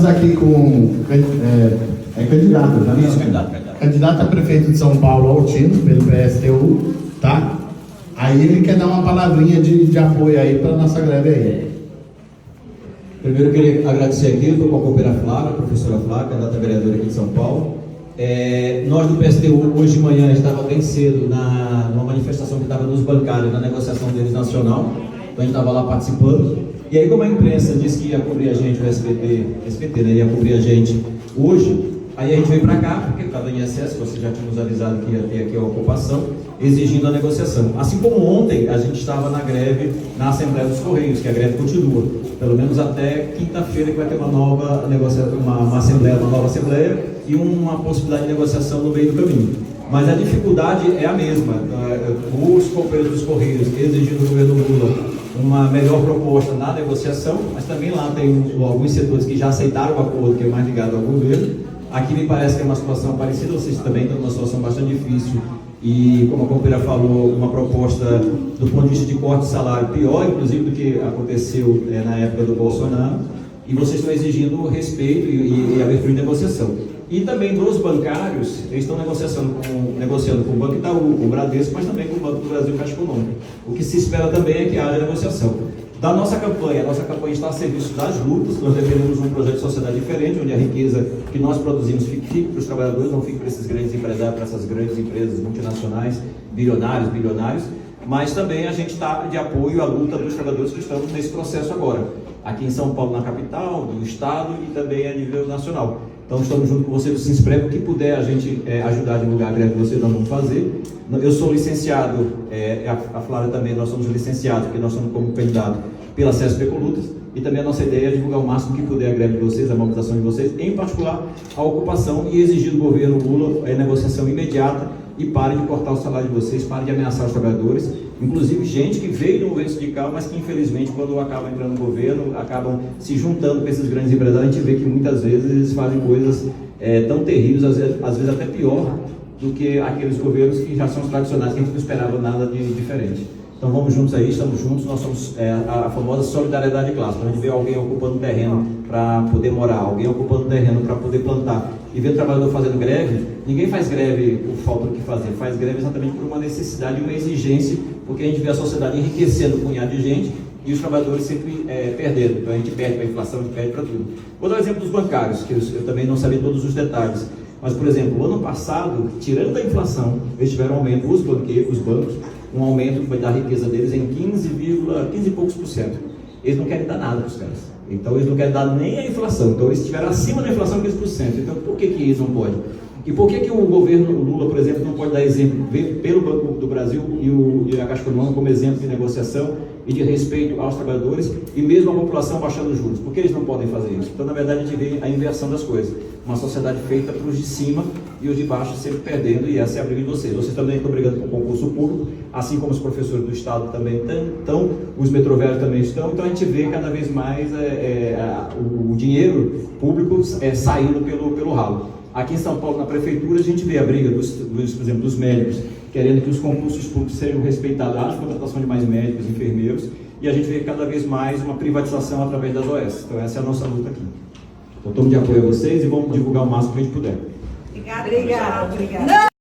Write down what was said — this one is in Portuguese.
estamos aqui com candidato, né? Isso, candidato. Candidato a prefeito de São Paulo, Altino, pelo PSTU, tá? Aí ele quer dar uma palavrinha de apoio aí para nossa greve aí. Primeiro eu queria agradecer aqui, eu estou com a companheira Flávia, a professora Flávia, candidata a vereadora aqui de São Paulo. Nós do PSTU, hoje de manhã, estava bem cedo numa manifestação que estava nos bancários, na negociação deles nacional, então a gente estava lá participando. E aí, como a imprensa disse que ia cobrir a gente, o SBT, né, ia cobrir a gente hoje, aí a gente veio para cá, porque estava em excesso, você já tinha nos avisado que ia ter aqui a ocupação, exigindo a negociação. Assim como ontem, a gente estava na greve na Assembleia dos Correios, que a greve continua, pelo menos até quinta-feira, que vai ter uma nova negociação, uma nova assembleia e uma possibilidade de negociação no meio do caminho. Mas a dificuldade é a mesma. Os companheiros dos Correios exigindo do governo Lula uma melhor proposta na negociação, mas também lá tem alguns setores que já aceitaram o acordo, que é mais ligado ao governo. Aqui me parece que é uma situação parecida, vocês também estão numa situação bastante difícil e, como a companheira falou, uma proposta do ponto de vista de corte de salário pior, inclusive, do que aconteceu na época do Bolsonaro, e vocês estão exigindo respeito e abertura de negociação. E também dos bancários, eles estão negociando com o Banco Itaú, com o Bradesco, mas também com o Banco do Brasil, Caixa Econômica. O que se espera também é que haja negociação. Da nossa campanha, está a serviço das lutas, nós defendemos um projeto de sociedade diferente, onde a riqueza que nós produzimos fique para os trabalhadores, não fique para esses grandes empresários, para essas grandes empresas multinacionais, bilionários, mas também a gente está de apoio à luta dos trabalhadores que estamos nesse processo agora, aqui em São Paulo, na capital, do estado e também a nível nacional. Então estamos junto com vocês, se inscreve, o que puder a gente ajudar a divulgar a greve de vocês, nós vamos fazer. Eu sou licenciado, a Flávia também, nós somos licenciados, porque nós somos como candidato pela CESP Ecolutas, e também a nossa ideia é divulgar o máximo que puder a greve de vocês, a mobilização de vocês, em particular a ocupação, e exigir do governo Lula a negociação imediata e pare de cortar o salário de vocês, pare de ameaçar os trabalhadores, inclusive gente que veio no governo sindical, mas que infelizmente quando acaba entrando no governo, acabam se juntando com esses grandes empresários. A gente vê que muitas vezes eles fazem coisas tão terríveis, às vezes até pior do que aqueles governos que já são os tradicionais, que a gente não esperava nada de diferente. Então vamos juntos aí, estamos juntos, nós somos a famosa solidariedade de classe. Quando a gente vê alguém ocupando terreno para poder morar, alguém ocupando terreno para poder plantar, e ver o trabalhador fazendo greve, ninguém faz greve por falta do que fazer, faz greve exatamente por uma necessidade, uma exigência, porque a gente vê a sociedade enriquecendo um punhado de gente e os trabalhadores sempre perdendo. Então a gente perde para a inflação, a gente perde para tudo. Vou dar o exemplo dos bancários, que eu também não sabia todos os detalhes. Mas, por exemplo, o ano passado, tirando a inflação, eles tiveram um aumento, os bancos, um aumento da riqueza deles em 15 e poucos por cento. Eles não querem dar nada para os caras. Então, eles não querem dar nem a inflação. Então, eles estiveram acima da inflação 15%. Então, por que eles não podem? E por que o governo Lula, por exemplo, não pode dar exemplo pelo Banco do Brasil e a Caixa Econômica como exemplo de negociação e de respeito aos trabalhadores e mesmo a população baixando os juros? Por que eles não podem fazer isso? Então, na verdade, a gente vê a inversão das coisas. Uma sociedade feita para os de cima e os de baixo sempre perdendo, e essa é a briga de vocês. Vocês também estão brigando com o concurso público, assim como os professores do Estado também estão, os metrovélios também estão. Então, a gente vê cada vez mais o dinheiro público saindo pelo ralo. Aqui em São Paulo, na prefeitura, a gente vê a briga, por exemplo, dos médicos, querendo que os concursos públicos sejam respeitados, a contratação de mais médicos, enfermeiros, e a gente vê cada vez mais uma privatização através das OS. Então essa é a nossa luta aqui. Então, tomo de apoio a vocês e vamos divulgar o máximo que a gente puder. Obrigada.